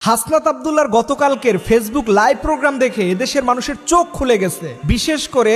হাসনাত আব্দুল্লাহর গতকালকের Facebook live programme দেখে এদেশের মানুষের চোখ খুলে গেছে। বিশেষ করে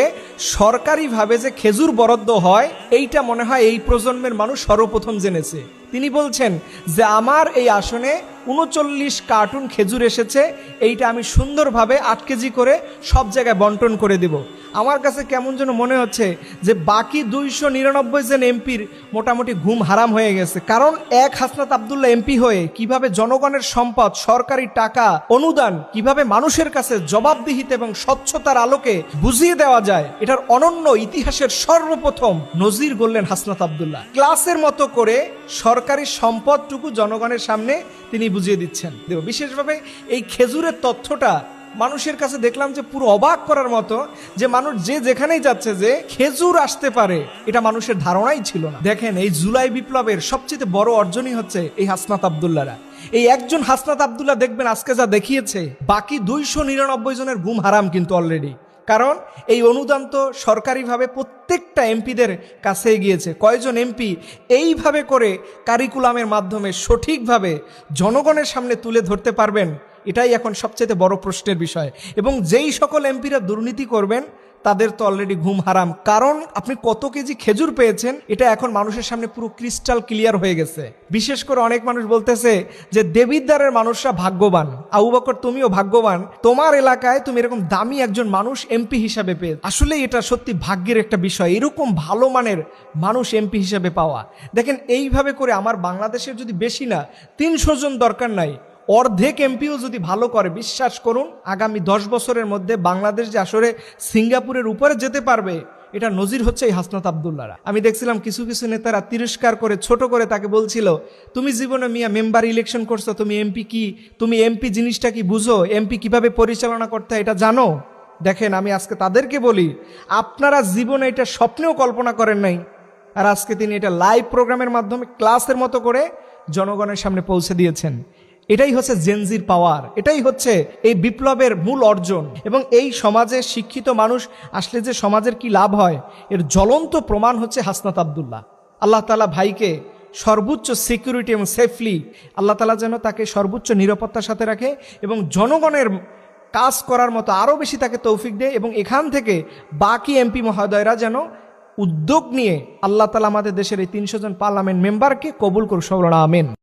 সরকারিভাবে যে খেজুর বরাদ্দ হয় এইটা মনে হয় এই প্রজন্মের মানুষ সর্বপ্রথম জেনেছে। তিনি বলছেন যে আমার এই আসনে ৩৯ কার্টুন খেজুর এসেছে, এইটা আমি সুন্দরভাবে ৮ কেজি করে সব জায়গায় বন্টন করে দেব। আমার কাছে কেমন যেন মনে হচ্ছে যে বাকি ২৯৯ জন এমপির মোটামুটি ঘুম হারাম হয়ে গেছে। কারণ এক হাসনাত আব্দুল্লাহ এমপি হয়ে কিভাবে জনগণের সম্পদ, সরকারি টাকা, অনুদান কিভাবে মানুষের কাছে জবাবদিহিতা এবং স্বচ্ছতার আলোকে বুঝিয়ে দেওয়া যায়, এটার অনন্য ইতিহাসের সর্বপ্রথম নজির গড়লেন হাসনাত আব্দুল্লাহ। ক্লাসের মতো করে সরকারি সম্পদটুকু জনগণের সামনে তিনি বুঝিয়ে দিচ্ছেন। বিশেষভাবে এই খেজুরের তথ্যটা মানুষের কাছে দেখলাম যে পুরো অবাক করার মতো, যে মানুষ যে যেখানেই যাচ্ছে যে খেজুর আসতে পারে এটা মানুষের ধারণাই ছিল না। দেখেন, এই জুলাই বিপ্লবের সবচেয়ে বড় অর্জনই হচ্ছে এই হাসনাত আব্দুল্লাহরা। এই একজন হাসনাত আব্দুল্লাহ দেখবেন আজকে যা দেখিয়েছে, বাকি ২৯৯ জনের ঘুম হারাম কিন্তু অলরেডি। কারণ এই অনুদান তো সরকারিভাবে প্রত্যেকটা এমপিদের কাছে গিয়েছে। কয়জন এমপি এইভাবে করে কারিকুলামের মাধ্যমে সঠিকভাবে জনগণের সামনে তুলে ধরতে পারবেন, এটাই এখন সবচেয়ে বড় প্রশ্নের বিষয়। এবং যেই সকল এমপিরা দুর্নীতি করবেন তাদের তো অলরেডি ঘুম হারাম। কারণ আপনি কত কেজি খেজুর পেয়েছেন এটা এখন মানুষের সামনে পুরো ক্রিস্টাল ক্লিয়ার হয়ে গেছে। বিশেষ করে অনেক মানুষ বলতেছে যে দেবিদ্বারের মানুষরা ভাগ্যবান। আবু বকর, তুমিও ভাগ্যবান, তোমার এলাকায় তুমি এরকম দামি একজন মানুষ এমপি হিসাবে পেয়ে। আসলে এটা সত্যি ভাগ্যের একটা বিষয়, এরকম ভালো মানের মানুষ এমপি হিসাবে পাওয়া। দেখেন, এইভাবে করে আমার বাংলাদেশের যদি বেশি না ৩০০ জন দরকার নাই, অর্ধেক এমপিও যদি ভালো করে, বিশ্বাস করুন আগামী ১০ বছরের মধ্যে বাংলাদেশ যে আসলে সিঙ্গাপুরের উপরে যেতে পারবে, এটা নজির হচ্ছে এই হাসনাত আব্দুল্লাহরা। আমি দেখছিলাম কিছু কিছু নেতারা তিরস্কার করে, ছোট করে তাকে বলছিল, তুমি জীবনে মিয়া মেম্বার ইলেকশন করছো, তুমি এমপি কি, তুমি এমপি জিনিসটা কি বুঝো, এমপি কিভাবে পরিচালনা করতে হয় এটা জানো? দেখেন, আমি আজকে তাদেরকে বলি, আপনারা জীবনে এটা স্বপ্নেও কল্পনা করেন নাই, আর আজকে তিনি এটা লাইভ প্রোগ্রামের মাধ্যমে ক্লাসের মতো করে জনগণের সামনে পৌঁছে দিয়েছেন। এটাই হচ্ছে জেনজির পাওয়ার, এটাই হচ্ছে এই বিপ্লবের মূল অর্জন। এবং এই সমাজে শিক্ষিত মানুষ আসলে যে সমাজের কি লাভ হয়, এর জ্বলন্ত প্রমাণ হচ্ছে হাসনাত আব্দুল্লাহ। আল্লাহ তাআলা ভাইকে সর্বোচ্চ সিকিউরিটি এবং সেফলি আল্লাহ তাআলা যেন তাকে সর্বোচ্চ নিরাপত্তার সাথে রাখে এবং জনগণের কাজ করার মতো আরও বেশি তাকে তৌফিক দেয়। এবং এখান থেকে বাকি এমপি মহোদয়রা যেন উদ্যোগ নিয়ে আল্লাহ তাআলা আমাদের দেশের এই ৩০০ জন পার্লামেন্ট মেম্বারকে কবুল করুন, আমিন।